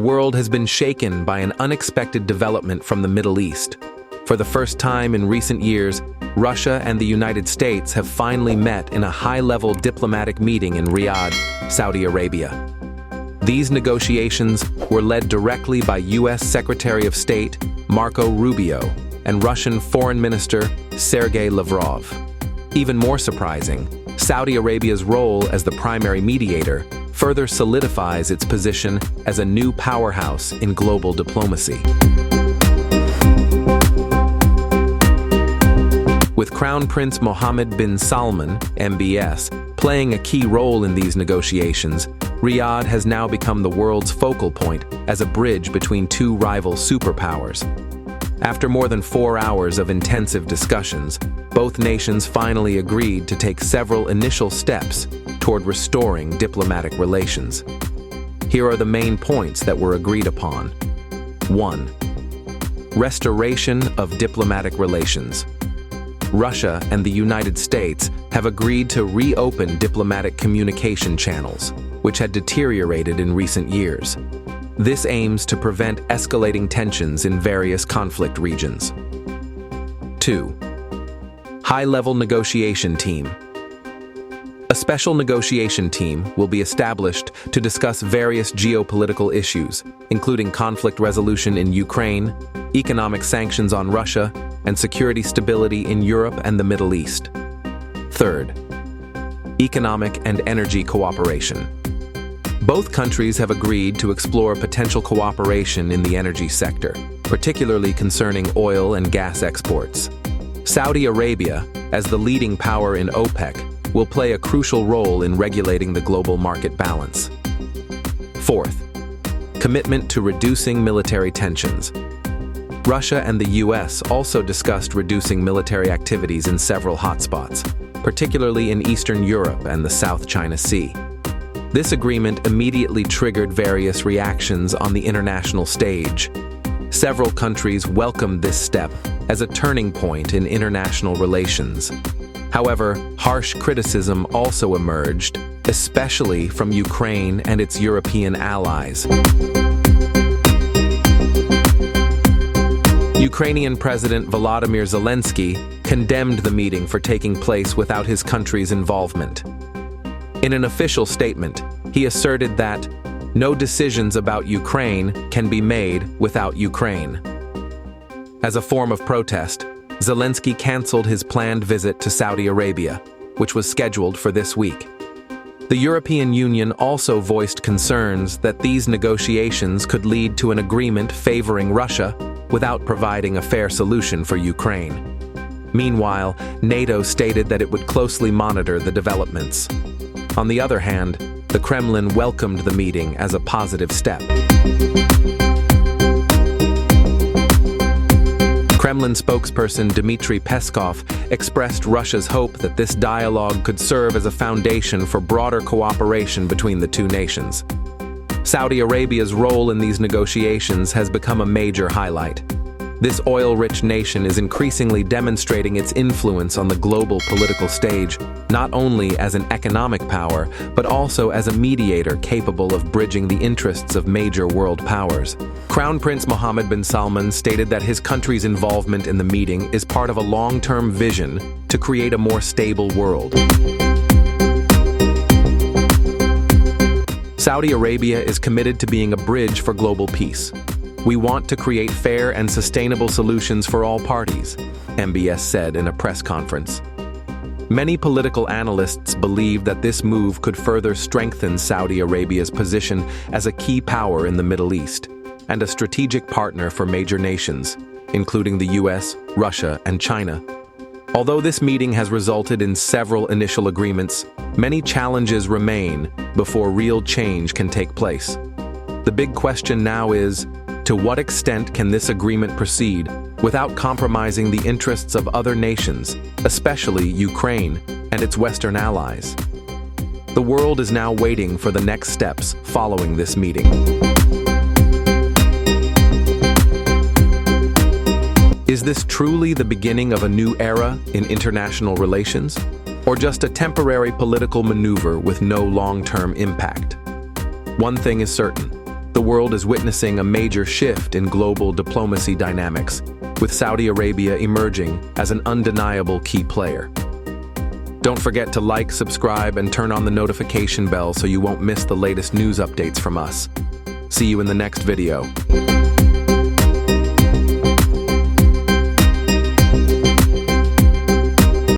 world has been shaken by an unexpected development from the Middle East. For the first time in recent years, Russia and the United States have finally met in a high-level diplomatic meeting in Riyadh, Saudi Arabia. These negotiations were led directly by U.S. Secretary of State Marco Rubio and Russian Foreign Minister Sergei Lavrov. Even more surprising, Saudi Arabia's role as the primary mediator further solidifies its position as a new powerhouse in global diplomacy. With Crown Prince Mohammed bin Salman, MBS, playing a key role in these negotiations, Riyadh has now become the world's focal point as a bridge between two rival superpowers. After more than 4 hours of intensive discussions, both nations finally agreed to take several initial steps toward restoring diplomatic relations. Here are the main points that were agreed upon. 1. Restoration of diplomatic relations. Russia and the United States have agreed to reopen diplomatic communication channels, which had deteriorated in recent years. This aims to prevent escalating tensions in various conflict regions. 2. High-level negotiation team. A special negotiation team will be established to discuss various geopolitical issues, including conflict resolution in Ukraine, economic sanctions on Russia, and security stability in Europe and the Middle East. 3rd, economic and energy cooperation. Both countries have agreed to explore potential cooperation in the energy sector, particularly concerning oil and gas exports. Saudi Arabia, as the leading power in OPEC, will play a crucial role in regulating the global market balance. 4th, commitment to reducing military tensions. Russia and the U.S. also discussed reducing military activities in several hotspots, particularly in Eastern Europe and the South China Sea. This agreement immediately triggered various reactions on the international stage. Several countries welcomed this step as a turning point in international relations. However, harsh criticism also emerged, especially from Ukraine and its European allies. Ukrainian President Volodymyr Zelensky condemned the meeting for taking place without his country's involvement. In an official statement, he asserted that no decisions about Ukraine can be made without Ukraine. As a form of protest, Zelensky canceled his planned visit to Saudi Arabia, which was scheduled for this week. The European Union also voiced concerns that these negotiations could lead to an agreement favoring Russia without providing a fair solution for Ukraine. Meanwhile, NATO stated that it would closely monitor the developments. On the other hand, the Kremlin welcomed the meeting as a positive step. Kremlin spokesperson Dmitry Peskov expressed Russia's hope that this dialogue could serve as a foundation for broader cooperation between the two nations. Saudi Arabia's role in these negotiations has become a major highlight. This oil-rich nation is increasingly demonstrating its influence on the global political stage, not only as an economic power, but also as a mediator capable of bridging the interests of major world powers. Crown Prince Mohammed bin Salman stated that his country's involvement in the meeting is part of a long-term vision to create a more stable world. Saudi Arabia is committed to being a bridge for global peace. We want to create fair and sustainable solutions for all parties, MBS said in a press conference. Many political analysts believe that this move could further strengthen Saudi Arabia's position as a key power in the Middle East and a strategic partner for major nations, including the US, Russia, and China. Although this meeting has resulted in several initial agreements, many challenges remain before real change can take place. The big question now is, to what extent can this agreement proceed without compromising the interests of other nations, especially Ukraine and its Western allies? The world is now waiting for the next steps following this meeting. Is this truly the beginning of a new era in international relations, or just a temporary political maneuver with no long-term impact? One thing is certain. the world is witnessing a major shift in global diplomacy dynamics, with Saudi Arabia emerging as an undeniable key player. Don't forget to like, subscribe, and turn on the notification bell so you won't miss the latest news updates from us. See you in the next video.